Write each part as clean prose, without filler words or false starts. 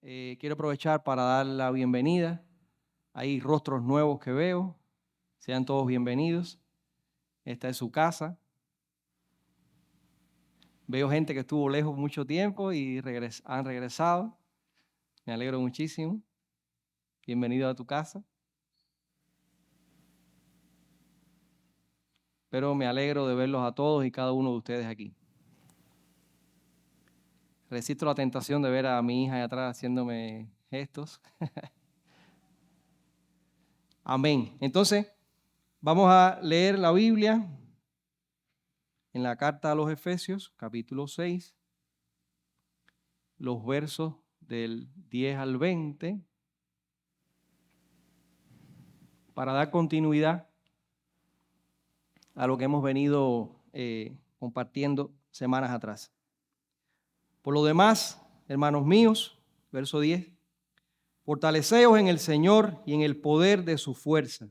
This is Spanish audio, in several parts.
Quiero aprovechar para dar la bienvenida. Hay rostros nuevos que veo. Sean todos bienvenidos. Esta es su casa. Veo gente que estuvo lejos mucho tiempo y han regresado. Me alegro muchísimo. Bienvenido a tu casa. Pero me alegro de verlos a todos y cada uno de ustedes aquí. Resisto la tentación de ver a mi hija allá atrás haciéndome gestos. Amén. Entonces, vamos a leer la Biblia en la carta a los Efesios, capítulo 6, los versos del 10 al 20, para dar continuidad a lo que hemos venido compartiendo semanas atrás. Por lo demás, hermanos míos, verso 10, fortaleceos en el Señor y en el poder de su fuerza.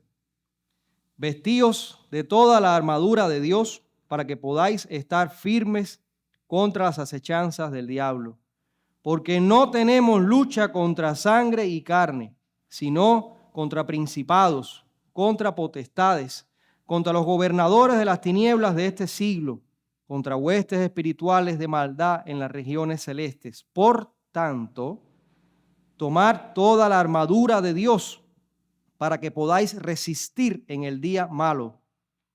Vestíos de toda la armadura de Dios para que podáis estar firmes contra las acechanzas del diablo. Porque no tenemos lucha contra sangre y carne, sino contra principados, contra potestades, contra los gobernadores de las tinieblas de este siglo, contra huestes espirituales de maldad en las regiones celestes. Por tanto, tomad toda la armadura de Dios para que podáis resistir en el día malo,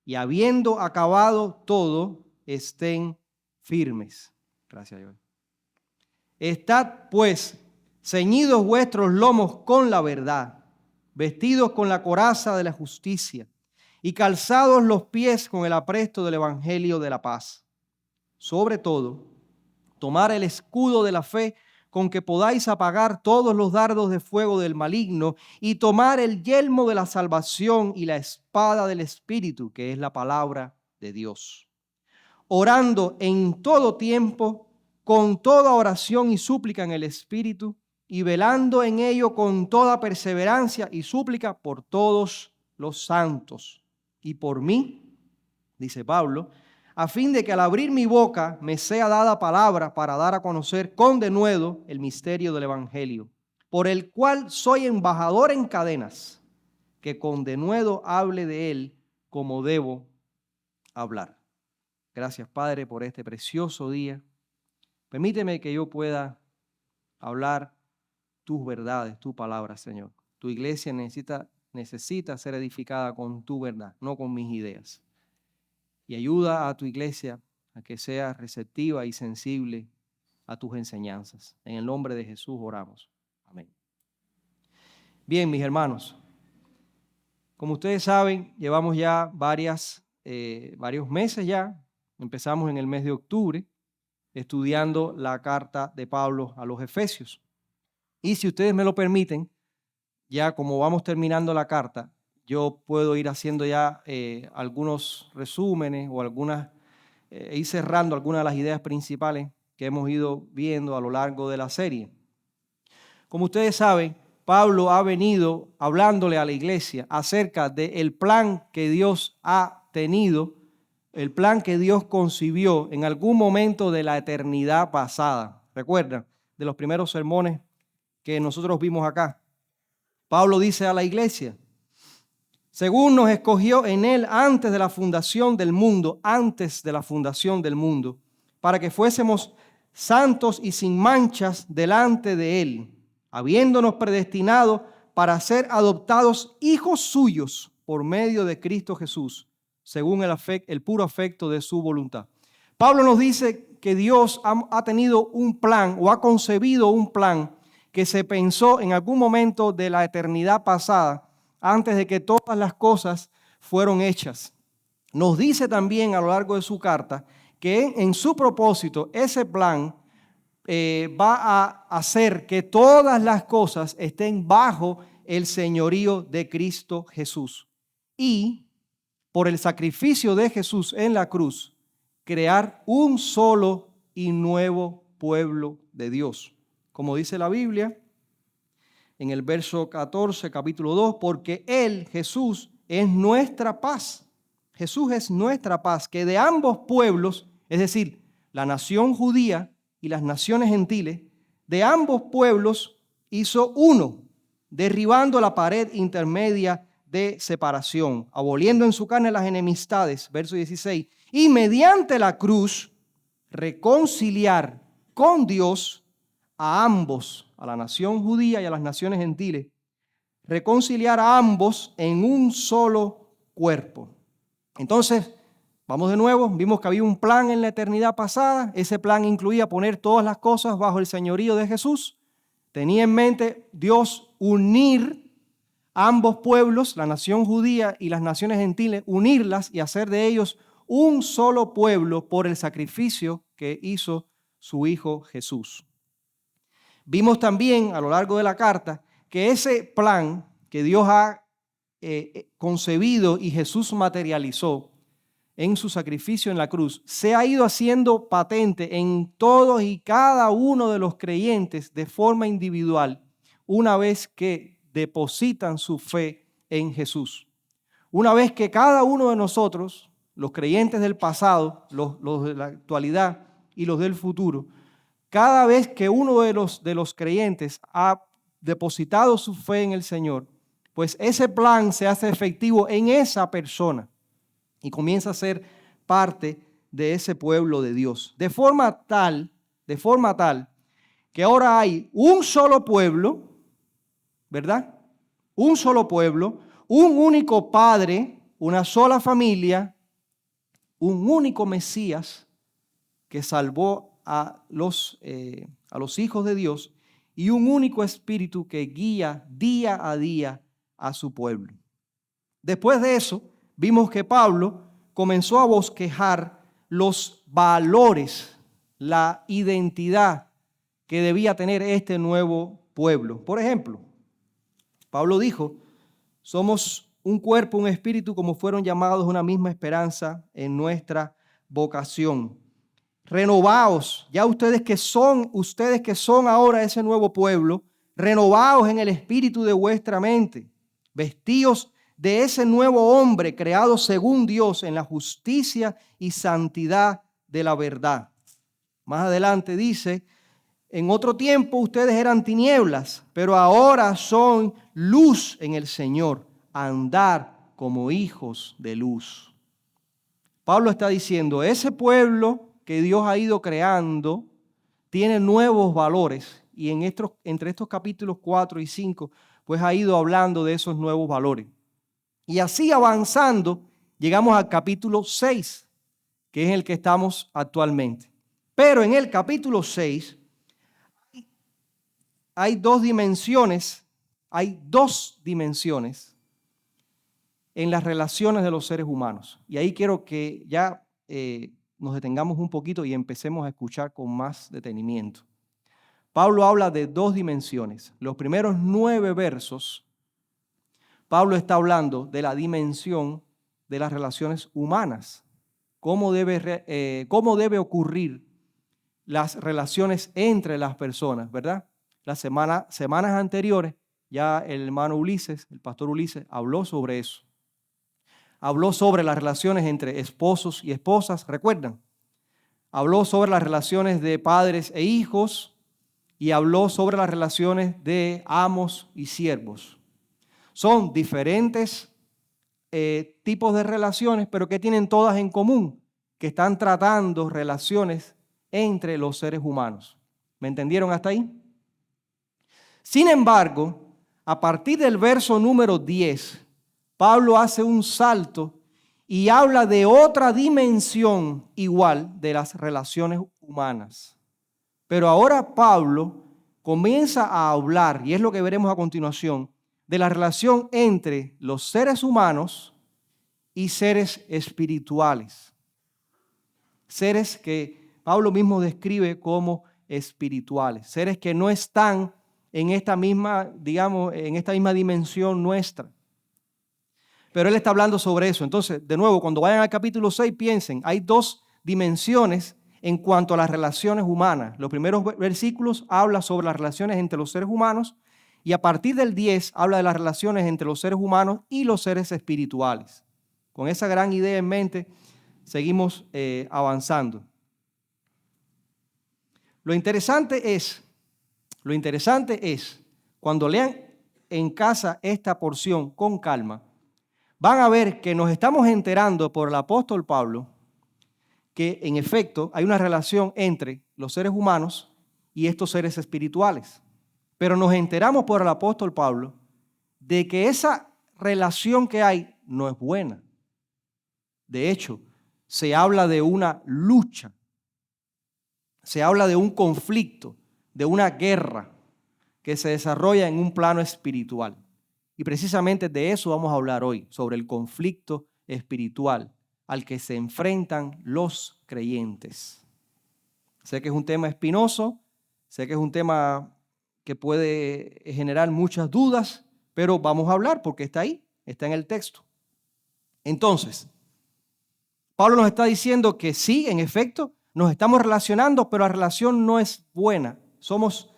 y habiendo acabado todo, estén firmes. Gracias, Joel. Estad, pues, ceñidos vuestros lomos con la verdad, vestidos con la coraza de la justicia, y calzados los pies con el apresto del evangelio de la paz. Sobre todo, tomar el escudo de la fe, con que podáis apagar todos los dardos de fuego del maligno, y tomar el yelmo de la salvación y la espada del Espíritu, que es la palabra de Dios. Orando en todo tiempo, con toda oración y súplica en el Espíritu, y velando en ello con toda perseverancia y súplica por todos los santos. Y por mí, dice Pablo, a fin de que al abrir mi boca me sea dada palabra para dar a conocer con denuedo el misterio del Evangelio, por el cual soy embajador en cadenas, que con denuedo hable de él como debo hablar. Gracias, Padre, por este precioso día. Permíteme que yo pueda hablar tus verdades, tu palabra, Señor. Tu iglesia necesita ser edificada con tu verdad, no con mis ideas. Y ayuda a tu iglesia a que sea receptiva y sensible a tus enseñanzas. En el nombre de Jesús oramos. Amén. Bien, mis hermanos, como ustedes saben, llevamos ya varios meses ya. Empezamos en el mes de octubre estudiando la carta de Pablo a los Efesios. Y si ustedes me lo permiten, ya como vamos terminando la carta, yo puedo ir haciendo ya algunos resúmenes o ir cerrando algunas de las ideas principales que hemos ido viendo a lo largo de la serie. Como ustedes saben, Pablo ha venido hablándole a la iglesia acerca del plan que Dios ha tenido, el plan que Dios concibió en algún momento de la eternidad pasada. ¿Recuerdan? De los primeros sermones que nosotros vimos acá. Pablo dice a la iglesia, según nos escogió en él antes de la fundación del mundo, para que fuésemos santos y sin manchas delante de él, habiéndonos predestinado para ser adoptados hijos suyos por medio de Cristo Jesús, según el puro afecto de su voluntad. Pablo nos dice que Dios ha tenido un plan o ha concebido un plan que se pensó en algún momento de la eternidad pasada, antes de que todas las cosas fueron hechas. Nos dice también a lo largo de su carta que en su propósito ese plan va a hacer que todas las cosas estén bajo el señorío de Cristo Jesús. Y por el sacrificio de Jesús en la cruz, crear un solo y nuevo pueblo de Dios. Como dice la Biblia, en el verso 14, capítulo 2, porque Él, Jesús, es nuestra paz. Jesús es nuestra paz, que de ambos pueblos, es decir, la nación judía y las naciones gentiles, de ambos pueblos hizo uno, derribando la pared intermedia de separación, aboliendo en su carne las enemistades, verso 16, y mediante la cruz reconciliar con Dios a ambos, a la nación judía y a las naciones gentiles, reconciliar a ambos en un solo cuerpo. Entonces, vamos de nuevo, vimos que había un plan en la eternidad pasada. Ese plan incluía poner todas las cosas bajo el señorío de Jesús. Tenía en mente Dios unir ambos pueblos, la nación judía y las naciones gentiles, unirlas y hacer de ellos un solo pueblo por el sacrificio que hizo su Hijo Jesús. Vimos también a lo largo de la carta que ese plan que Dios ha concebido y Jesús materializó en su sacrificio en la cruz, se ha ido haciendo patente en todos y cada uno de los creyentes de forma individual, una vez que depositan su fe en Jesús. Una vez que cada uno de nosotros, los creyentes del pasado, los de la actualidad y los del futuro, cada vez que uno de los creyentes ha depositado su fe en el Señor, pues ese plan se hace efectivo en esa persona y comienza a ser parte de ese pueblo de Dios. De forma tal que ahora hay un solo pueblo, ¿verdad? Un solo pueblo, un único Padre, una sola familia, un único Mesías que salvó a los hijos de Dios y un único Espíritu que guía día a día a su pueblo. Después de eso, vimos que Pablo comenzó a bosquejar los valores, la identidad que debía tener este nuevo pueblo. Por ejemplo, Pablo dijo, somos un cuerpo, un espíritu, como fueron llamados, una misma esperanza en nuestra vocación. Renovaos, ya ustedes que son ahora ese nuevo pueblo, renovaos en el espíritu de vuestra mente, vestíos de ese nuevo hombre creado según Dios en la justicia y santidad de la verdad. Más adelante dice, en otro tiempo ustedes eran tinieblas, pero ahora son luz en el Señor, andar como hijos de luz. Pablo está diciendo, ese pueblo que Dios ha ido creando tiene nuevos valores y entre estos capítulos 4 y 5 pues ha ido hablando de esos nuevos valores. Y así avanzando llegamos al capítulo 6, que es el que estamos actualmente. Pero en el capítulo 6 hay dos dimensiones en las relaciones de los seres humanos. Y ahí quiero que ya nos detengamos un poquito y empecemos a escuchar con más detenimiento. Pablo habla de dos dimensiones. Los primeros 9 versos, Pablo está hablando de la dimensión de las relaciones humanas. Cómo debe ocurrir las relaciones entre las personas, ¿verdad? Las semanas anteriores, ya el hermano Ulises, el pastor Ulises, habló sobre eso. Habló sobre las relaciones entre esposos y esposas, ¿recuerdan? Habló sobre las relaciones de padres e hijos y habló sobre las relaciones de amos y siervos. Son diferentes tipos de relaciones, pero que tienen todas en común, que están tratando relaciones entre los seres humanos. ¿Me entendieron hasta ahí? Sin embargo, a partir del verso número 10, Pablo hace un salto y habla de otra dimensión igual de las relaciones humanas. Pero ahora Pablo comienza a hablar, y es lo que veremos a continuación, de la relación entre los seres humanos y seres espirituales. Seres que Pablo mismo describe como espirituales. Seres que no están en esta misma, en esta misma dimensión nuestra. Pero él está hablando sobre eso. Entonces, de nuevo, cuando vayan al capítulo 6, piensen, hay dos dimensiones en cuanto a las relaciones humanas. Los primeros versículos hablan sobre las relaciones entre los seres humanos y a partir del 10 habla de las relaciones entre los seres humanos y los seres espirituales. Con esa gran idea en mente, seguimos avanzando. Lo interesante es cuando lean en casa esta porción con calma, van a ver que nos estamos enterando por el apóstol Pablo que en efecto hay una relación entre los seres humanos y estos seres espirituales. Pero nos enteramos por el apóstol Pablo de que esa relación que hay no es buena. De hecho, se habla de una lucha, se habla de un conflicto, de una guerra que se desarrolla en un plano espiritual. Y precisamente de eso vamos a hablar hoy, sobre el conflicto espiritual al que se enfrentan los creyentes. Sé que es un tema espinoso, sé que es un tema que puede generar muchas dudas, pero vamos a hablar porque está ahí, está en el texto. Entonces, Pablo nos está diciendo que sí, en efecto, nos estamos relacionando, pero la relación no es buena. Somos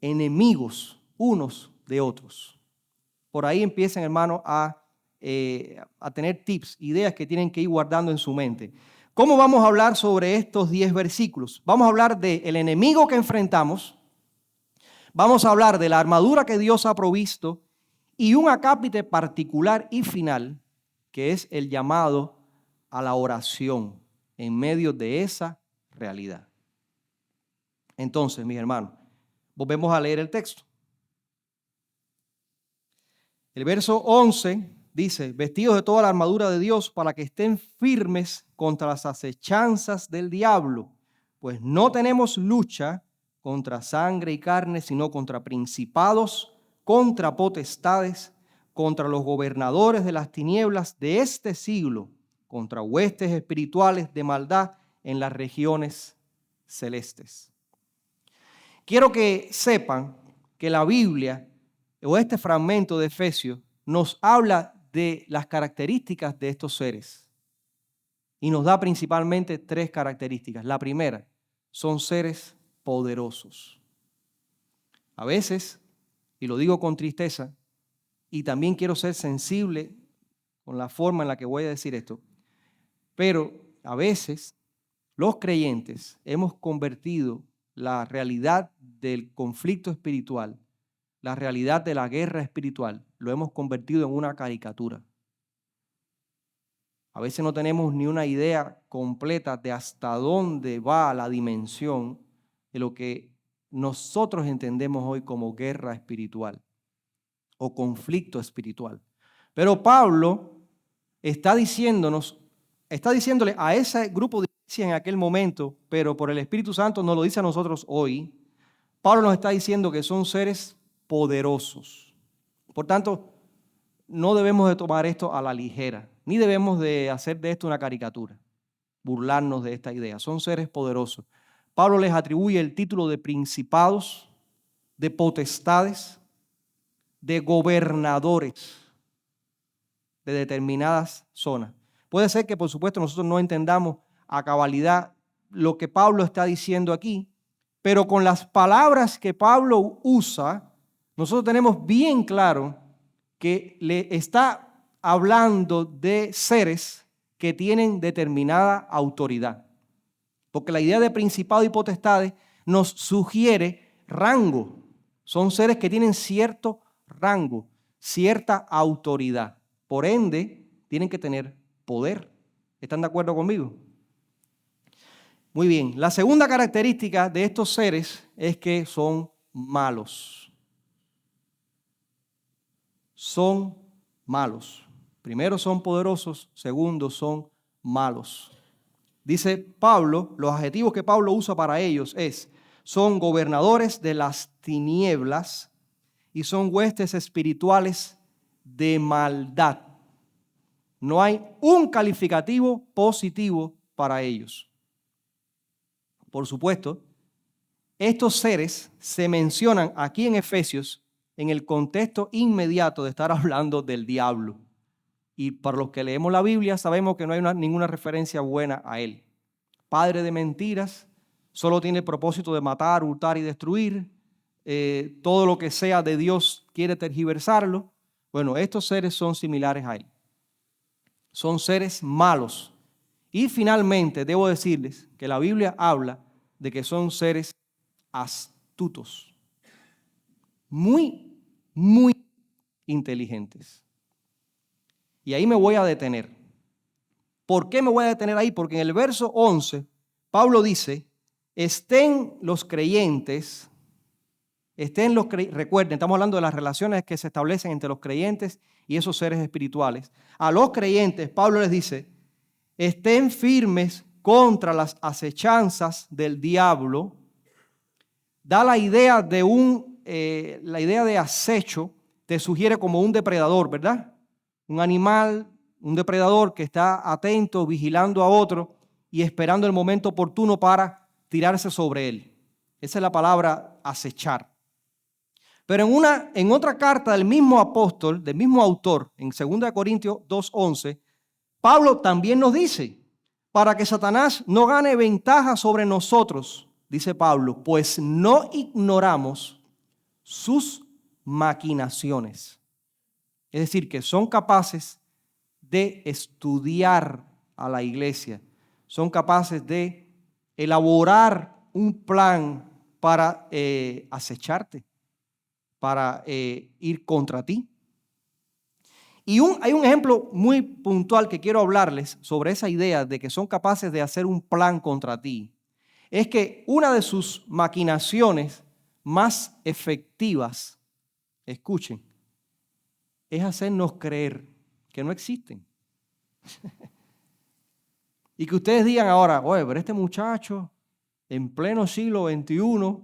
enemigos unos de otros. Por ahí empiezan, hermanos, a tener tips, ideas que tienen que ir guardando en su mente. ¿Cómo vamos a hablar sobre estos 10 versículos? Vamos a hablar del enemigo que enfrentamos, vamos a hablar de la armadura que Dios ha provisto y un acápite particular y final, que es el llamado a la oración en medio de esa realidad. Entonces, mis hermanos, volvemos a leer el texto. El verso 11 dice, vestidos de toda la armadura de Dios para que estén firmes contra las acechanzas del diablo, pues no tenemos lucha contra sangre y carne, sino contra principados, contra potestades, contra los gobernadores de las tinieblas de este siglo, contra huestes espirituales de maldad en las regiones celestes. Quiero que sepan que la Biblia o este fragmento de Efesios nos habla de las características de estos seres y nos da principalmente 3 características. La primera, son seres poderosos. A veces, y lo digo con tristeza, y también quiero ser sensible con la forma en la que voy a decir esto, pero a veces los creyentes hemos convertido la realidad del conflicto espiritual, la realidad de la guerra espiritual, lo hemos convertido en una caricatura. A veces no tenemos ni una idea completa de hasta dónde va la dimensión de lo que nosotros entendemos hoy como guerra espiritual o conflicto espiritual. Pero Pablo está diciéndole a ese grupo de iglesia en aquel momento, pero por el Espíritu Santo nos lo dice a nosotros hoy. Pablo nos está diciendo que son seres poderosos. Por tanto, no debemos de tomar esto a la ligera, ni debemos de hacer de esto una caricatura, burlarnos de esta idea. Son seres poderosos. Pablo les atribuye el título de principados, de potestades, de gobernadores de determinadas zonas. Puede ser que, por supuesto, nosotros no entendamos a cabalidad lo que Pablo está diciendo aquí, pero con las palabras que Pablo usa, nosotros tenemos bien claro que le está hablando de seres que tienen determinada autoridad. Porque la idea de principado y potestades nos sugiere rango. Son seres que tienen cierto rango, cierta autoridad. Por ende, tienen que tener poder. ¿Están de acuerdo conmigo? Muy bien. La segunda característica de estos seres es que son malos. Son malos. Primero, son poderosos. Segundo, son malos. Dice Pablo, los adjetivos que Pablo usa para ellos son gobernadores de las tinieblas y son huestes espirituales de maldad. No hay un calificativo positivo para ellos. Por supuesto, estos seres se mencionan aquí en Efesios en el contexto inmediato de estar hablando del diablo. Y para los que leemos la Biblia sabemos que no hay ninguna referencia buena a él. Padre de mentiras, solo tiene el propósito de matar, hurtar y destruir. Todo lo que sea de Dios quiere tergiversarlo. Bueno, estos seres son similares a él. Son seres malos. Y finalmente, debo decirles que la Biblia habla de que son seres astutos. muy, muy inteligentes. Y ahí me voy a detener. ¿Por qué me voy a detener ahí? Porque en el verso 11, Pablo dice, recuerden, estamos hablando de las relaciones que se establecen entre los creyentes y esos seres espirituales. A los creyentes, Pablo les dice, estén firmes contra las acechanzas del diablo. Da la idea de acecho, te sugiere como un depredador, ¿verdad? Un animal, un depredador que está atento, vigilando a otro y esperando el momento oportuno para tirarse sobre él. Esa es la palabra acechar. Pero en otra carta del mismo apóstol, del mismo autor, en 2 Corintios 2:11, Pablo también nos dice, para que Satanás no gane ventaja sobre nosotros, dice Pablo, pues no ignoramos sus maquinaciones. Es decir, que son capaces de estudiar a la iglesia, son capaces de elaborar un plan para acecharte, para ir contra ti. Y hay un ejemplo muy puntual que quiero hablarles sobre esa idea de que son capaces de hacer un plan contra ti. Es que una de sus maquinaciones más efectivas, escuchen, es hacernos creer que no existen. Y que ustedes digan ahora, oye, pero este muchacho en pleno siglo XXI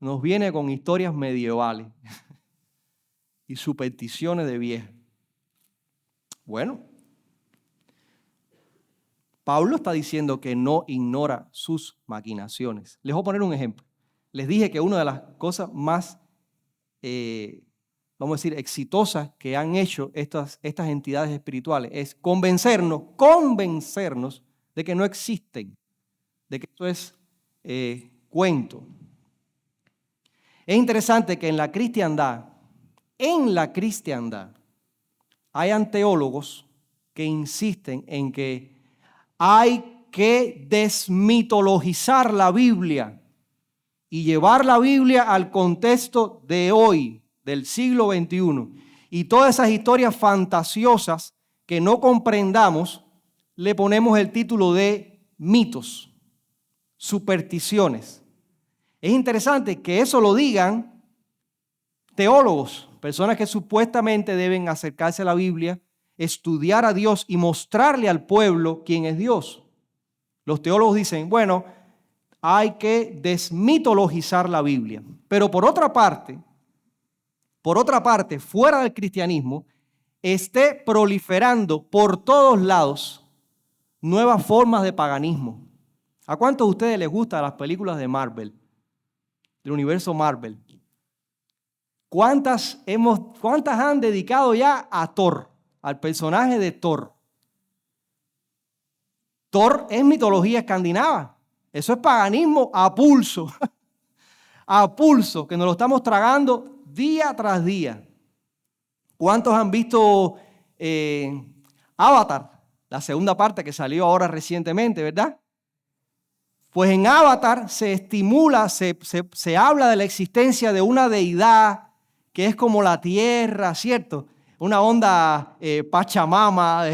nos viene con historias medievales y supersticiones de vieja. Bueno, Pablo está diciendo que no ignora sus maquinaciones. Les voy a poner un ejemplo. Les dije que una de las cosas más, vamos a decir, exitosas que han hecho estas entidades espirituales es convencernos de que no existen, de que esto es cuento. Es interesante que en la cristiandad, hayan teólogos que insisten en que hay que desmitologizar la Biblia y llevar la Biblia al contexto de hoy, del siglo XXI. Y todas esas historias fantasiosas que no comprendamos, le ponemos el título de mitos, supersticiones. Es interesante que eso lo digan teólogos, personas que supuestamente deben acercarse a la Biblia, estudiar a Dios y mostrarle al pueblo quién es Dios. Los teólogos dicen, bueno, hay que desmitologizar la Biblia. Pero por otra parte, fuera del cristianismo, esté proliferando por todos lados nuevas formas de paganismo. ¿A cuántos de ustedes les gustan las películas de Marvel, del universo Marvel? ¿Cuántas han dedicado ya a Thor, al personaje de Thor? Thor es mitología escandinava. Eso es paganismo a pulso. A pulso, que nos lo estamos tragando día tras día. ¿Cuántos han visto Avatar? La segunda parte que salió ahora recientemente, ¿verdad? Pues en Avatar se estimula, se habla de la existencia de una deidad que es como la tierra, ¿cierto? Una onda Pachamama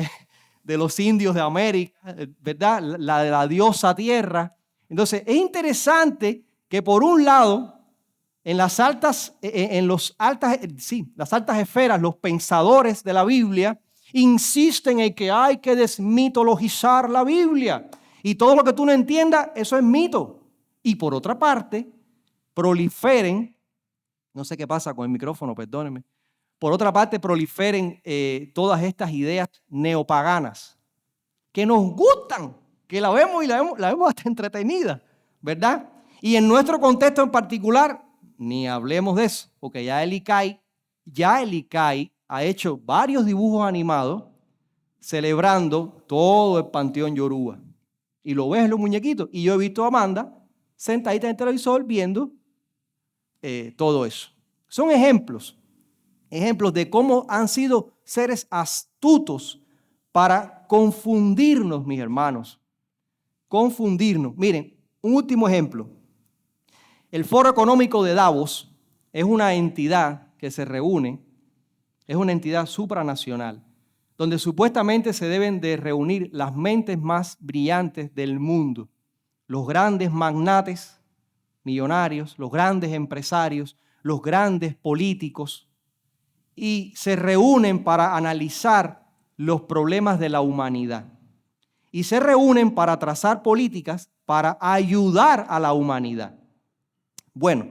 de los indios de América, ¿verdad? La de la diosa tierra. Entonces, es interesante que por un lado, las altas esferas, los pensadores de la Biblia, insisten en que hay que desmitologizar la Biblia. Y todo lo que tú no entiendas, eso es mito. Y por otra parte, proliferen, no sé qué pasa con el micrófono, perdónenme. Por otra parte, proliferen todas estas ideas neopaganas que nos gustan, que la vemos y la vemos hasta entretenida, ¿verdad? Y en nuestro contexto en particular, ni hablemos de eso, porque ya el ICAI ha hecho varios dibujos animados celebrando todo el panteón yoruba. Y lo ves en los muñequitos. Y yo he visto a Amanda sentadita en el televisor viendo todo eso. Son ejemplos de cómo han sido seres astutos para confundirnos, mis hermanos. Confundirnos. Miren, un último ejemplo. El Foro Económico de Davos es una entidad que se reúne, es una entidad supranacional, donde supuestamente se deben de reunir las mentes más brillantes del mundo, los grandes magnates millonarios, los grandes empresarios, los grandes políticos, y se reúnen para analizar los problemas de la humanidad. Y se reúnen para trazar políticas para ayudar a la humanidad. Bueno,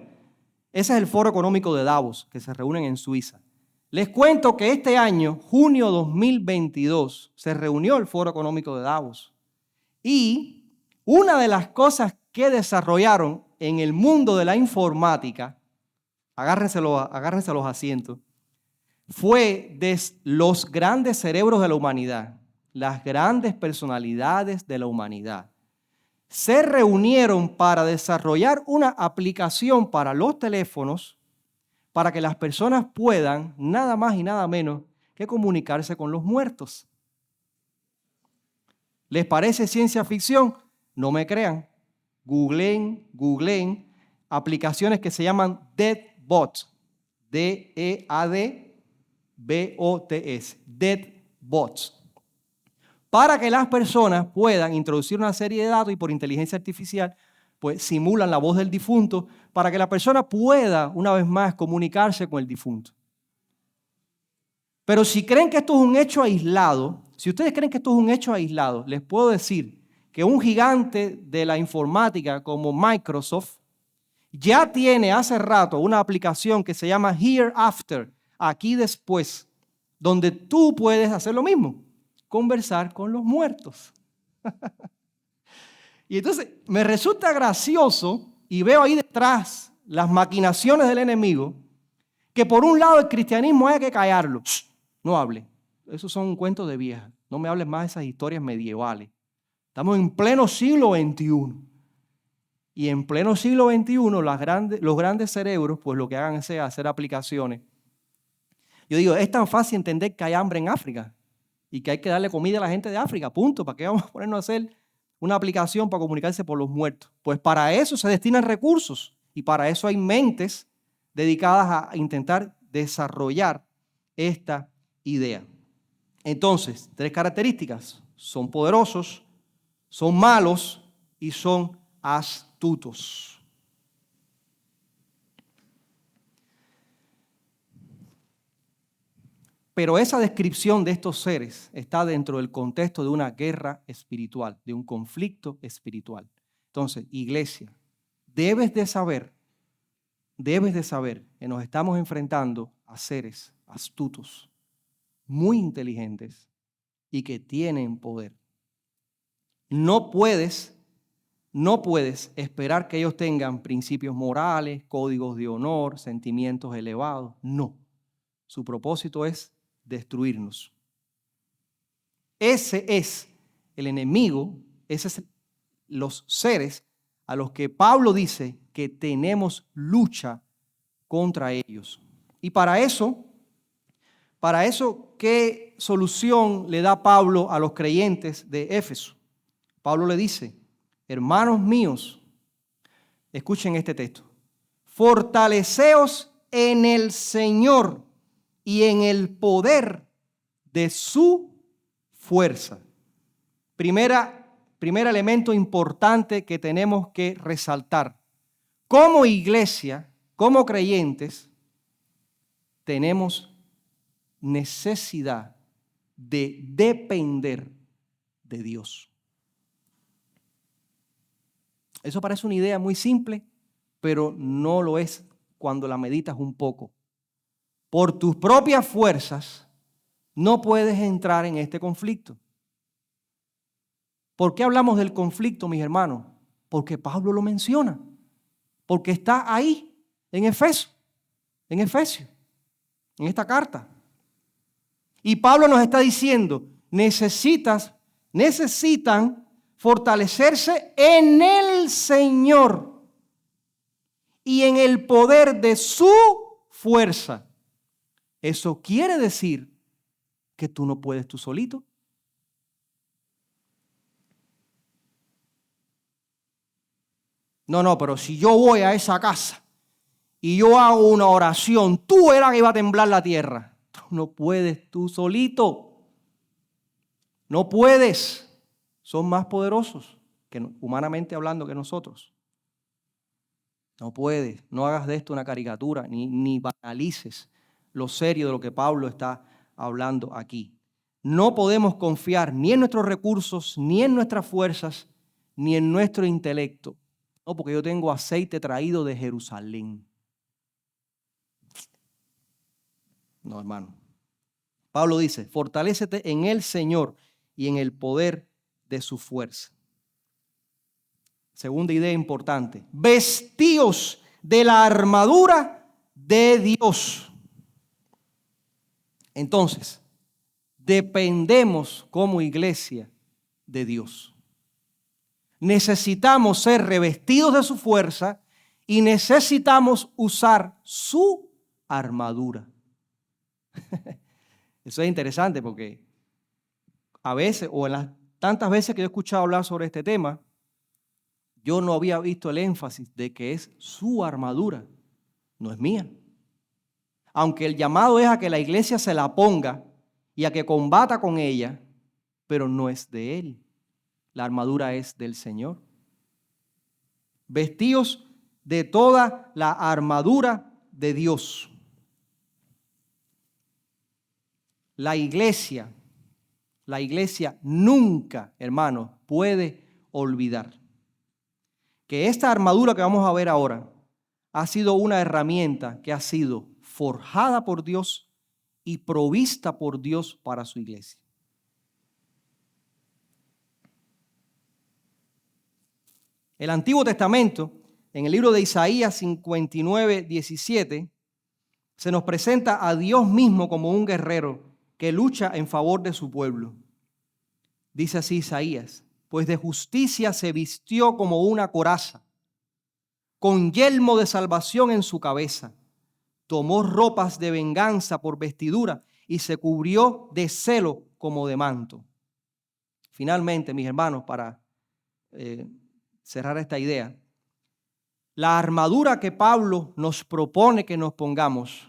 ese es el Foro Económico de Davos, que se reúnen en Suiza. Les cuento que este año, junio 2022, se reunió el Foro Económico de Davos. Y una de las cosas que desarrollaron en el mundo de la informática, agárrense los asientos, fue de los grandes cerebros de la humanidad, las grandes personalidades de la humanidad. Se reunieron para desarrollar una aplicación para los teléfonos para que las personas puedan nada más y nada menos que comunicarse con los muertos. ¿Les parece ciencia ficción? No me crean. Googleen aplicaciones que se llaman Deadbots. D-E-A-D-B-O-T-S. Deadbots. Para que las personas puedan introducir una serie de datos y por inteligencia artificial pues simulan la voz del difunto para que la persona pueda una vez más comunicarse con el difunto. Pero si creen que esto es un hecho aislado, si ustedes creen que esto es un hecho aislado, les puedo decir que un gigante de la informática como Microsoft ya tiene hace rato una aplicación que se llama Hereafter, aquí después, donde tú puedes hacer lo mismo, conversar con los muertos. Y entonces me resulta gracioso y veo ahí detrás las maquinaciones del enemigo, que por un lado el cristianismo hay que callarlo. No hable. Esos son cuentos de vieja. No me hables más de esas historias medievales. Estamos en pleno siglo XXI. Y en pleno siglo XXI los grandes cerebros pues lo que hagan es hacer aplicaciones. Yo digo, es tan fácil entender que hay hambre en África y que hay que darle comida a la gente de África, punto. ¿Para qué vamos a ponernos a hacer una aplicación para comunicarse por los muertos? Pues para eso se destinan recursos y para eso hay mentes dedicadas a intentar desarrollar esta idea. Entonces, 3 características: son poderosos, son malos y son astutos. Pero esa descripción de estos seres está dentro del contexto de una guerra espiritual, de un conflicto espiritual. Entonces, iglesia, debes de saber que nos estamos enfrentando a seres astutos, muy inteligentes y que tienen poder. No puedes esperar que ellos tengan principios morales, códigos de honor, sentimientos elevados. No. Su propósito es destruirnos. Ese es el enemigo, esos son los seres a los que Pablo dice que tenemos lucha contra ellos. Y para eso, ¿qué solución le da Pablo a los creyentes de Éfeso? Pablo le dice, hermanos míos, escuchen este texto, fortaleceos en el Señor y en el poder de su fuerza. Primer elemento importante que tenemos que resaltar. Como iglesia, como creyentes, tenemos necesidad de depender de Dios. Eso parece una idea muy simple, pero no lo es cuando la meditas un poco. Por tus propias fuerzas no puedes entrar en este conflicto. ¿Por qué hablamos del conflicto, mis hermanos? Porque Pablo lo menciona. Porque está ahí, en Efesios, en esta carta. Y Pablo nos está diciendo, necesitan fortalecerse en el Señor y en el poder de su fuerza. Eso quiere decir que tú no puedes tú solito. No, pero si yo voy a esa casa y yo hago una oración, tú eras que iba a temblar la tierra. Tú no puedes tú solito. No puedes. Son más poderosos, humanamente hablando, que nosotros. No puedes. No hagas de esto una caricatura, ni banalices lo serio de lo que Pablo está hablando aquí. No podemos confiar ni en nuestros recursos, ni en nuestras fuerzas, ni en nuestro intelecto. No, porque yo tengo aceite traído de Jerusalén. No, hermano. Pablo dice, fortalécete en el Señor y en el poder de su fuerza. Segunda idea importante, vestíos de la armadura de Dios. Entonces, dependemos como iglesia de Dios. Necesitamos ser revestidos de su fuerza y necesitamos usar su armadura. Eso es interesante porque a veces, o en las tantas veces que yo he escuchado hablar sobre este tema, yo no había visto el énfasis de que es su armadura, no es mía. Aunque el llamado es a que la iglesia se la ponga y a que combata con ella, pero no es de él. La armadura es del Señor. Vestíos de toda la armadura de Dios. La iglesia nunca, hermanos, puede olvidar que esta armadura que vamos a ver ahora ha sido una herramienta que ha sido forjada por Dios y provista por Dios para su iglesia. El Antiguo Testamento, en el libro de Isaías 59, 17, se nos presenta a Dios mismo como un guerrero que lucha en favor de su pueblo. Dice así Isaías, pues de justicia se vistió como una coraza, con yelmo de salvación en su cabeza. Tomó ropas de venganza por vestidura y se cubrió de celo como de manto. Finalmente, mis hermanos, para cerrar esta idea, la armadura que Pablo nos propone que nos pongamos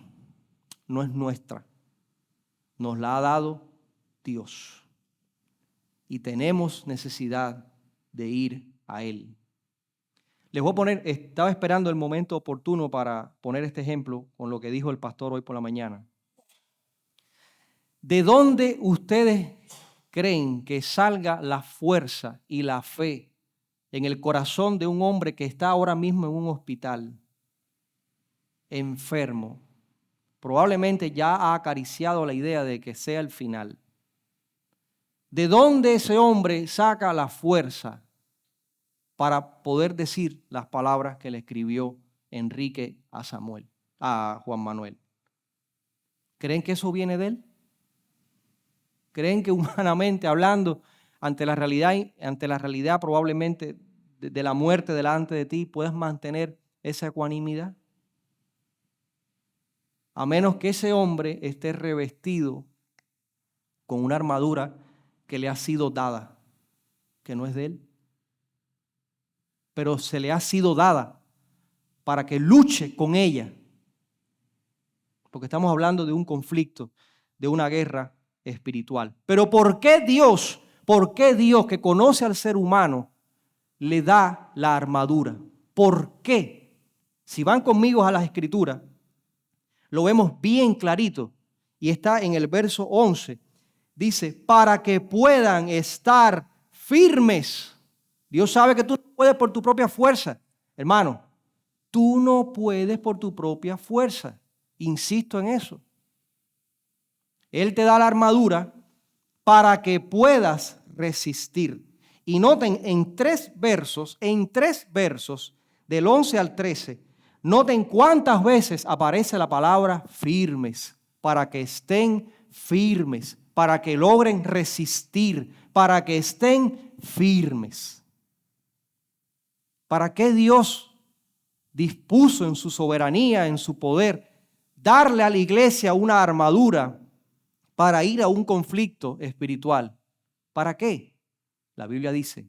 no es nuestra, nos la ha dado Dios y tenemos necesidad de ir a Él. Les voy a poner, estaba esperando el momento oportuno para poner este ejemplo con lo que dijo el pastor hoy por la mañana. ¿De dónde ustedes creen que salga la fuerza y la fe en el corazón de un hombre que está ahora mismo en un hospital, enfermo? Probablemente ya ha acariciado la idea de que sea el final. ¿De dónde ese hombre saca la fuerza para poder decir las palabras que le escribió Enrique a Juan Manuel? ¿Creen que eso viene de él? ¿Creen que humanamente hablando, ante la realidad probablemente de la muerte delante de ti, puedes mantener esa ecuanimidad? A menos que ese hombre esté revestido con una armadura que le ha sido dada, que no es de él, pero se le ha sido dada para que luche con ella. Porque estamos hablando de un conflicto, de una guerra espiritual. Pero ¿por qué Dios que conoce al ser humano le da la armadura? ¿Por qué? Si van conmigo a las Escrituras, lo vemos bien clarito y está en el verso 11. Dice, para que puedan estar firmes. Dios sabe que tú no puedes por tu propia fuerza. Hermano, tú no puedes por tu propia fuerza. Insisto en eso. Él te da la armadura para que puedas resistir. Y noten en tres versos, del 11 al 13, noten cuántas veces aparece la palabra firmes, para que estén firmes, para que logren resistir, para que estén firmes. ¿Para qué Dios dispuso en su soberanía, en su poder, darle a la iglesia una armadura para ir a un conflicto espiritual? ¿Para qué? La Biblia dice,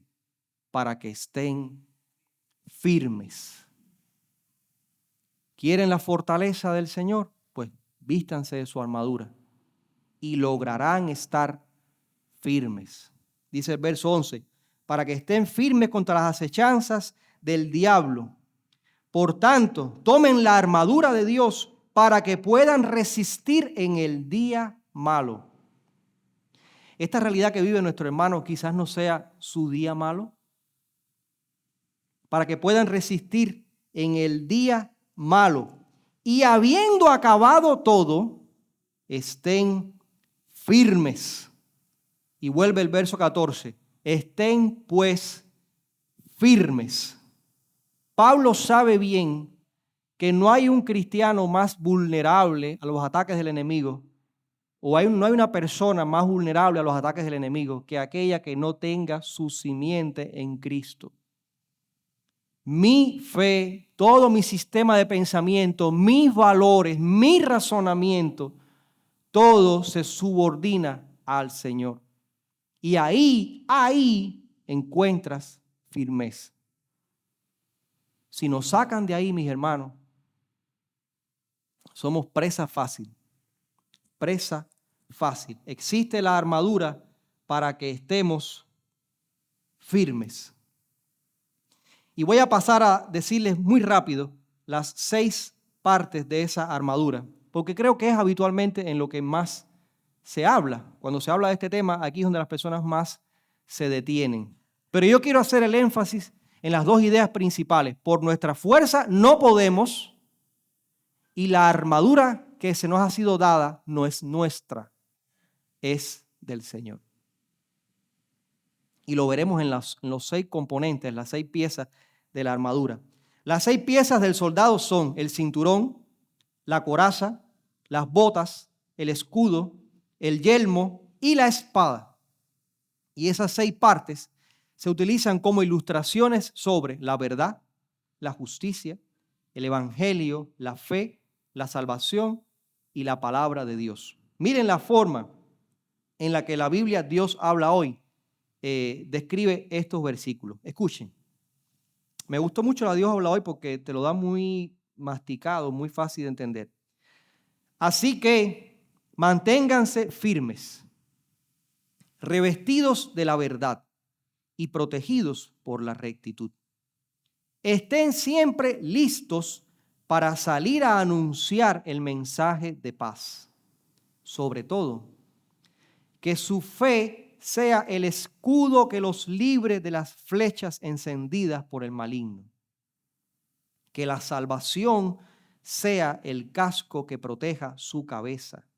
para que estén firmes. ¿Quieren la fortaleza del Señor? Pues vístanse de su armadura y lograrán estar firmes. Dice el verso 11, para que estén firmes contra las acechanzas del diablo. Por tanto, tomen la armadura de Dios para que puedan resistir en el día malo. Esta realidad que vive nuestro hermano quizás no sea su día malo. Para que puedan resistir en el día malo. Y habiendo acabado todo, estén firmes. Y vuelve el verso 14. Estén pues firmes. Pablo sabe bien que no hay un cristiano más vulnerable a los ataques del enemigo, o no hay una persona más vulnerable a los ataques del enemigo que aquella que no tenga su simiente en Cristo. Mi fe, todo mi sistema de pensamiento, mis valores, mi razonamiento, todo se subordina al Señor. Y ahí encuentras firmeza. Si nos sacan de ahí, mis hermanos, somos presa fácil. Presa fácil. Existe la armadura para que estemos firmes. Y voy a pasar a decirles muy rápido las 6 partes de esa armadura, porque creo que es habitualmente en lo que más se habla. Cuando se habla de este tema, aquí es donde las personas más se detienen. Pero yo quiero hacer el énfasis en las 2 ideas principales. Por nuestra fuerza no podemos, y la armadura que se nos ha sido dada no es nuestra, es del Señor. Y lo veremos en los 6 componentes, las 6 piezas de la armadura. Las 6 piezas del soldado son el cinturón, la coraza, las botas, el escudo, el yelmo y la espada. Y esas 6 partes se utilizan como ilustraciones sobre la verdad, la justicia, el evangelio, la fe, la salvación y la palabra de Dios. Miren la forma en la que la Biblia, Dios habla hoy, describe estos versículos. Escuchen. Me gustó mucho la Dios habla hoy porque te lo da muy masticado, muy fácil de entender. Así que manténganse firmes, revestidos de la verdad y protegidos por la rectitud. Estén siempre listos para salir a anunciar el mensaje de paz. Sobre todo, que su fe sea el escudo que los libre de las flechas encendidas por el maligno. Que la salvación sea el casco que proteja su cabeza.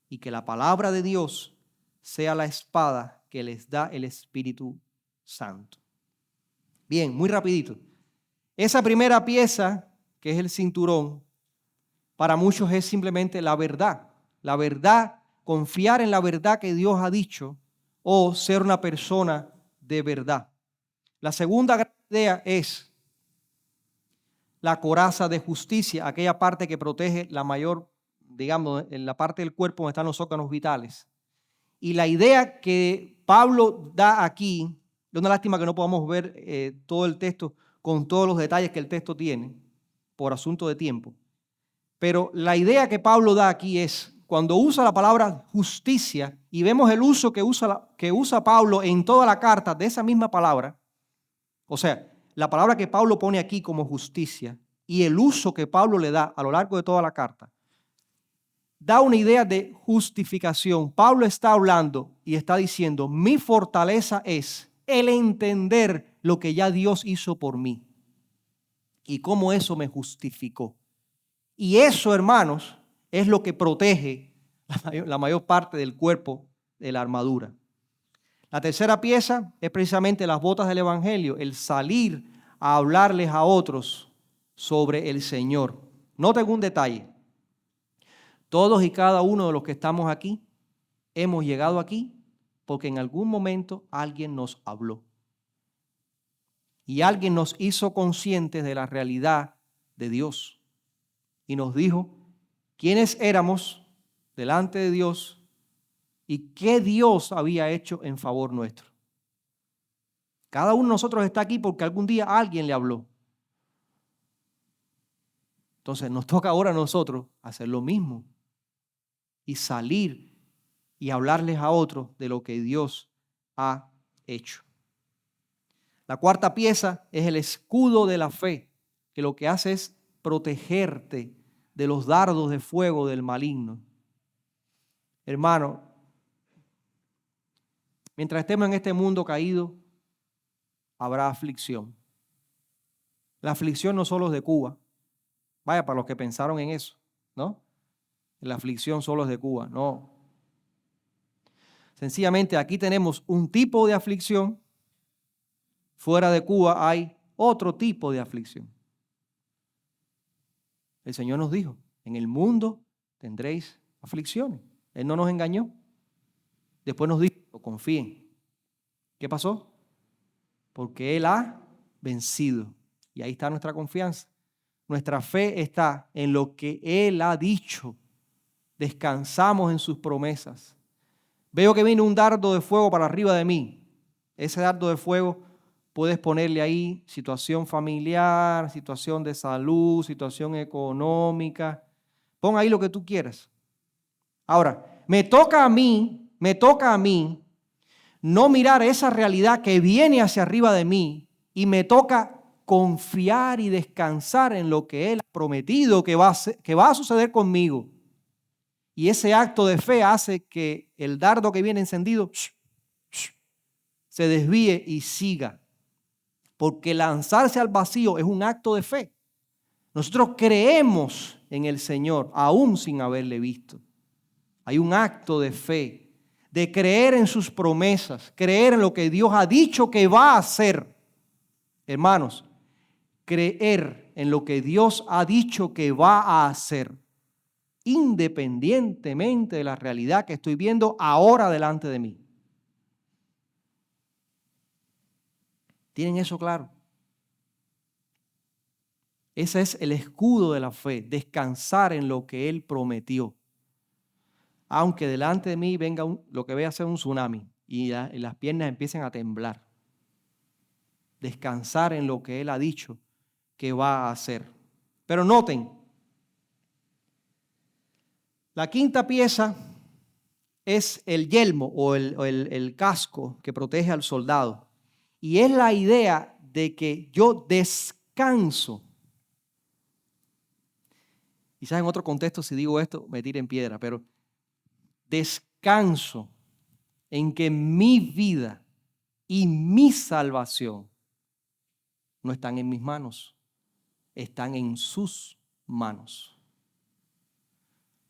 Y que la palabra de Dios sea la espada que les da el Espíritu Santo. Bien, muy rapidito. Esa primera pieza, que es el cinturón, para muchos es simplemente la verdad. La verdad, confiar en la verdad que Dios ha dicho o ser una persona de verdad. La segunda gran idea es la coraza de justicia, aquella parte que protege la mayor, digamos, en la parte del cuerpo donde están los órganos vitales. Y la idea que Pablo da aquí, es una lástima que no podamos ver todo el texto con todos los detalles que el texto tiene, por asunto de tiempo. Pero la idea que Pablo da aquí es, cuando usa la palabra justicia, y vemos el uso que usa Pablo en toda la carta de esa misma palabra, o sea, la palabra que Pablo pone aquí como justicia y el uso que Pablo le da a lo largo de toda la carta, da una idea de justificación. Pablo está hablando y está diciendo, mi fortaleza es el entender lo que ya Dios hizo por mí y cómo eso me justificó. Y eso, hermanos, es lo que protege la mayor parte del cuerpo de la armadura. La tercera pieza es precisamente las botas del evangelio, el salir a hablarles a otros sobre el Señor. Noten un detalle. Todos y cada uno de los que estamos aquí hemos llegado aquí porque en algún momento alguien nos habló. Y alguien nos hizo conscientes de la realidad de Dios. Y nos dijo quiénes éramos delante de Dios y qué Dios había hecho en favor nuestro. Cada uno de nosotros está aquí porque algún día alguien le habló. Entonces nos toca ahora a nosotros hacer lo mismo y salir y hablarles a otros de lo que Dios ha hecho. La cuarta pieza es el escudo de la fe, que lo que hace es protegerte de los dardos de fuego del maligno. Hermano, mientras estemos en este mundo caído, habrá aflicción. La aflicción no solo es de Cuba. Vaya, para los que pensaron en eso, ¿no? La aflicción solo es de Cuba, no. Sencillamente aquí tenemos un tipo de aflicción. Fuera de Cuba hay otro tipo de aflicción. El Señor nos dijo, en el mundo tendréis aflicciones. Él no nos engañó. Después nos dijo, confíen. ¿Qué pasó? Porque Él ha vencido. Y ahí está nuestra confianza. Nuestra fe está en lo que Él ha dicho. Descansamos en sus promesas. Veo que viene un dardo de fuego para arriba de mí. Ese dardo de fuego puedes ponerle ahí situación familiar, situación de salud, situación económica. Pon ahí lo que tú quieras. Ahora, me toca a mí no mirar esa realidad que viene hacia arriba de mí y me toca confiar y descansar en lo que Él ha prometido que va a suceder conmigo. Y ese acto de fe hace que el dardo que viene encendido se desvíe y siga. Porque lanzarse al vacío es un acto de fe. Nosotros creemos en el Señor, aún sin haberle visto. Hay un acto de fe, de creer en sus promesas, creer en lo que Dios ha dicho que va a hacer. Hermanos, creer en lo que Dios ha dicho que va a hacer, independientemente de la realidad que estoy viendo ahora delante de mí. ¿Tienen eso claro? Ese es el escudo de la fe, descansar en lo que Él prometió. Aunque delante de mí venga lo que vea ser un tsunami y las piernas empiecen a temblar. Descansar en lo que Él ha dicho que va a hacer. Pero noten, la quinta pieza es el yelmo o el casco que protege al soldado. Y es la idea de que yo descanso. Quizás en otro contexto, si digo esto, me tiren piedra, pero descanso en que mi vida y mi salvación no están en mis manos, están en sus manos.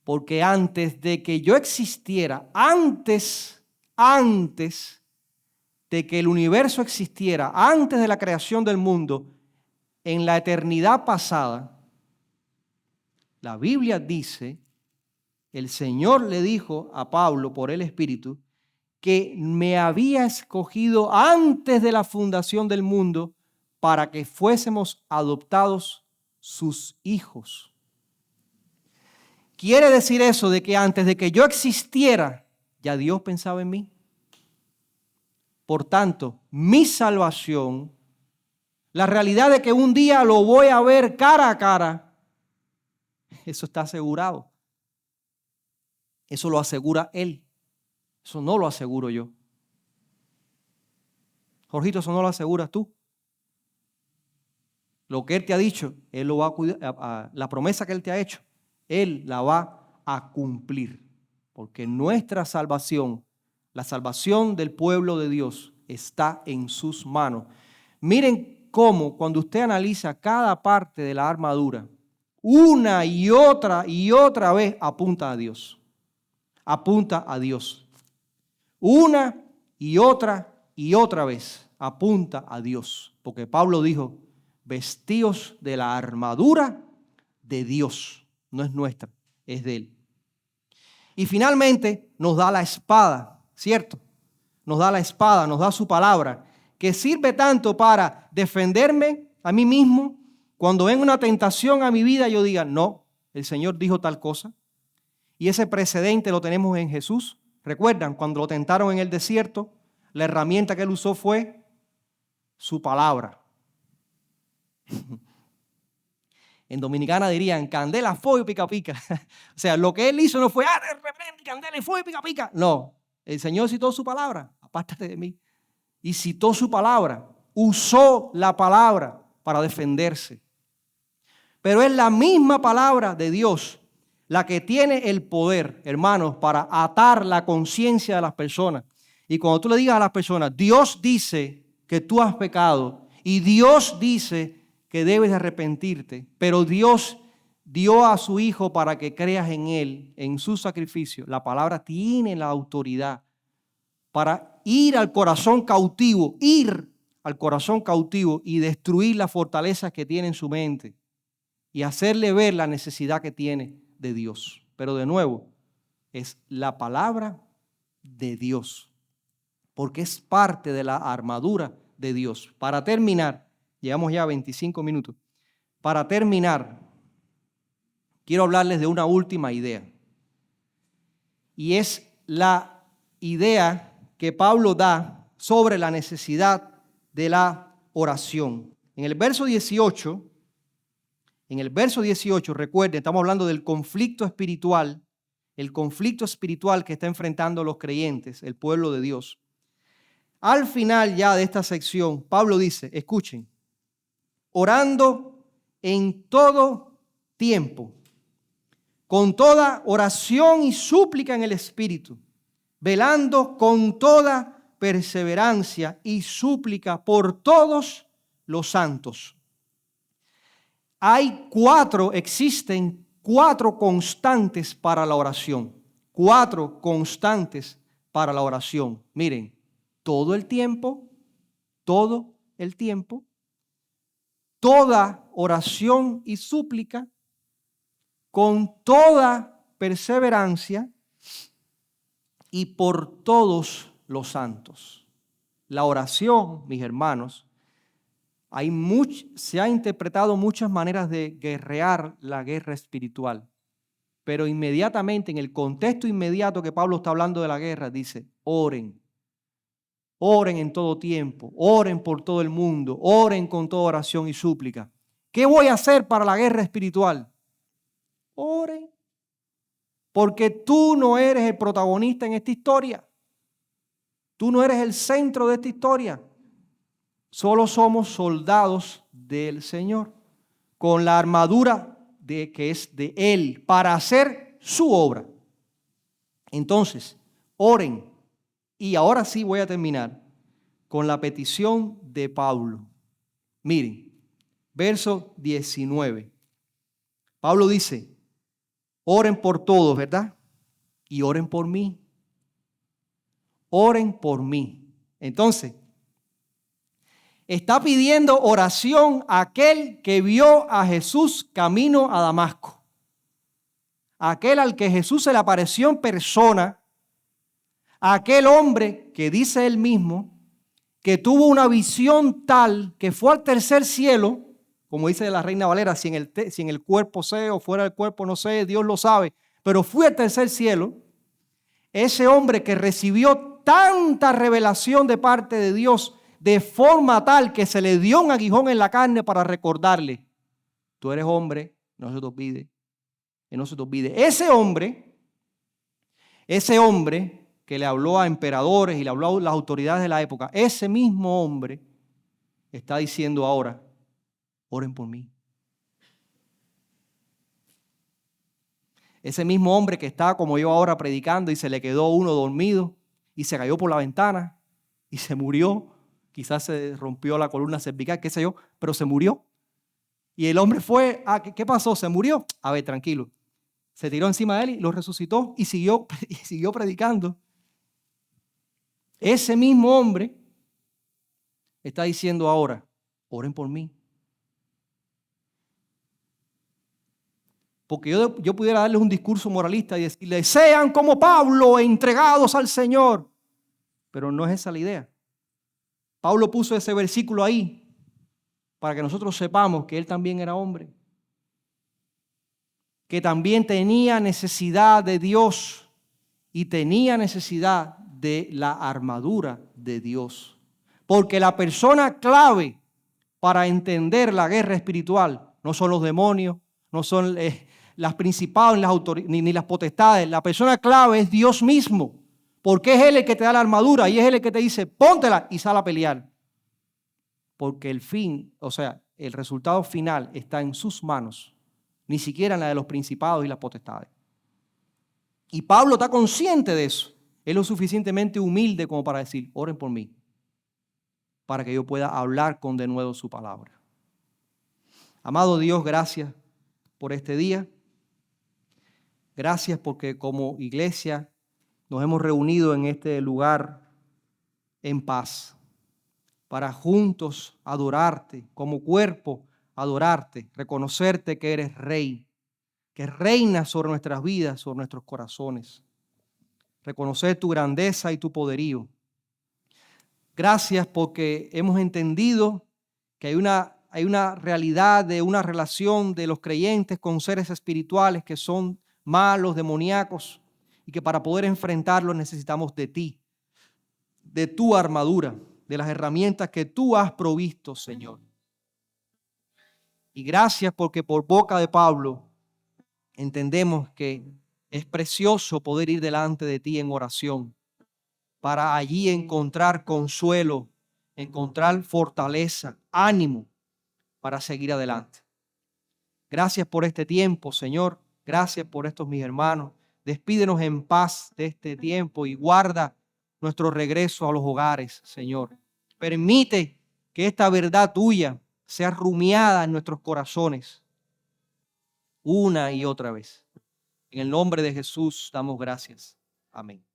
Porque antes de que yo existiera, antes de que el universo existiera, antes de la creación del mundo, en la eternidad pasada, la Biblia dice, el Señor le dijo a Pablo por el Espíritu, que me había escogido antes de la fundación del mundo para que fuésemos adoptados sus hijos. Quiere decir eso de que antes de que yo existiera, ya Dios pensaba en mí. Por tanto, mi salvación, la realidad de que un día lo voy a ver cara a cara, eso está asegurado. Eso lo asegura Él. Eso no lo aseguro yo. Jorgito, eso no lo aseguras tú. Lo que Él te ha dicho, Él lo va a cuidar. La promesa que Él te ha hecho, Él la va a cumplir. Porque nuestra salvación, la salvación del pueblo de Dios, está en sus manos. Miren cómo cuando usted analiza cada parte de la armadura, una y otra vez apunta a Dios. Apunta a Dios. Una y otra vez apunta a Dios. Porque Pablo dijo, vestíos de la armadura de Dios. No es nuestra, es de Él. Y finalmente nos da la espada, ¿cierto? Nos da la espada, nos da su palabra, que sirve tanto para defenderme a mí mismo. Cuando venga una tentación a mi vida, yo diga, no, el Señor dijo tal cosa. Y ese precedente lo tenemos en Jesús. ¿Recuerdan? Cuando lo tentaron en el desierto, la herramienta que Él usó fue su palabra. En Dominicana dirían, candela, fuego y pica pica. O sea, lo que él hizo no fue, de repente, candela y fuego y pica pica. No, el Señor citó su palabra, apártate de mí. Y citó su palabra, usó la palabra para defenderse. Pero es la misma palabra de Dios la que tiene el poder, hermanos, para atar la conciencia de las personas. Y cuando tú le digas a las personas, Dios dice que tú has pecado y Dios dice que debes de arrepentirte, pero Dios dio a su Hijo para que creas en Él, en su sacrificio. La palabra tiene la autoridad para ir al corazón cautivo y destruir las fortalezas que tiene en su mente y hacerle ver la necesidad que tiene de Dios. Pero de nuevo, es la palabra de Dios, porque es parte de la armadura de Dios. Para terminar, llevamos ya 25 minutos. Para terminar, quiero hablarles de una última idea. Y es la idea que Pablo da sobre la necesidad de la oración. En el verso 18, recuerden, estamos hablando del conflicto espiritual, el conflicto espiritual que está enfrentando los creyentes, el pueblo de Dios. Al final ya de esta sección, Pablo dice, escuchen, orando en todo tiempo, con toda oración y súplica en el Espíritu, velando con toda perseverancia y súplica por todos los santos. Existen cuatro constantes para la oración. Cuatro constantes para la oración. Miren, todo el tiempo, toda oración y súplica, con toda perseverancia y por todos los santos. La oración, mis hermanos, se ha interpretado muchas maneras de guerrear la guerra espiritual, pero inmediatamente, en el contexto inmediato que Pablo está hablando de la guerra, dice, oren en todo tiempo, oren por todo el mundo, oren con toda oración y súplica. ¿Qué voy a hacer para la guerra espiritual? Oren, porque tú no eres el protagonista en esta historia. Tú no eres el centro de esta historia. Solo somos soldados del Señor, con la armadura que es de Él, para hacer su obra. Entonces, oren. Y ahora sí voy a terminar con la petición de Pablo. Miren, verso 19. Pablo dice, oren por todos, ¿verdad? Y oren por mí. Oren por mí. Entonces, está pidiendo oración a aquel que vio a Jesús camino a Damasco. Aquel al que Jesús se le apareció en persona. Aquel hombre que dice él mismo que tuvo una visión tal que fue al tercer cielo, como dice la Reina Valera, si en el cuerpo sé o fuera del cuerpo no sé, Dios lo sabe, pero fue al tercer cielo. Ese hombre que recibió tanta revelación de parte de Dios de forma tal que se le dio un aguijón en la carne para recordarle, tú eres hombre, no se te olvide, que no se te olvide. Ese hombre que le habló a emperadores y le habló a las autoridades de la época, ese mismo hombre está diciendo ahora, oren por mí. Ese mismo hombre que está como yo ahora predicando y se le quedó uno dormido y se cayó por la ventana y se murió, quizás se rompió la columna cervical, qué sé yo, pero se murió. Y el hombre fue, ¿qué pasó? ¿Se murió? A ver, tranquilo. Se tiró encima de él y lo resucitó y siguió predicando. Ese mismo hombre está diciendo ahora, oren por mí. Porque yo pudiera darles un discurso moralista y decirles, sean como Pablo, entregados al Señor. Pero no es esa la idea. Pablo puso ese versículo ahí para que nosotros sepamos que él también era hombre, que también tenía necesidad de Dios y tenía necesidad de la armadura de Dios. Porque la persona clave para entender la guerra espiritual no son los demonios, no son las principados ni las potestades. La persona clave es Dios mismo, porque es Él el que te da la armadura y es Él el que te dice, póntela y sal a pelear. Porque el resultado final está en sus manos, ni siquiera en la de los principados y las potestades. Y Pablo está consciente de eso. Él es lo suficientemente humilde como para decir, oren por mí, para que yo pueda hablar con denuedo su palabra. Amado Dios, gracias por este día. Gracias porque como iglesia nos hemos reunido en este lugar en paz para juntos adorarte, como cuerpo adorarte, reconocerte que eres Rey, que reinas sobre nuestras vidas, sobre nuestros corazones. Reconocer tu grandeza y tu poderío. Gracias porque hemos entendido que hay una realidad de una relación de los creyentes con seres espirituales que son malos, demoníacos, y que para poder enfrentarlos necesitamos de ti, de tu armadura, de las herramientas que tú has provisto, Señor. Y gracias porque por boca de Pablo entendemos que es precioso poder ir delante de ti en oración para allí encontrar consuelo, encontrar fortaleza, ánimo para seguir adelante. Gracias por este tiempo, Señor. Gracias por estos mis hermanos. Despídenos en paz de este tiempo y guarda nuestro regreso a los hogares, Señor. Permite que esta verdad tuya sea rumiada en nuestros corazones una y otra vez. En el nombre de Jesús damos gracias. Amén.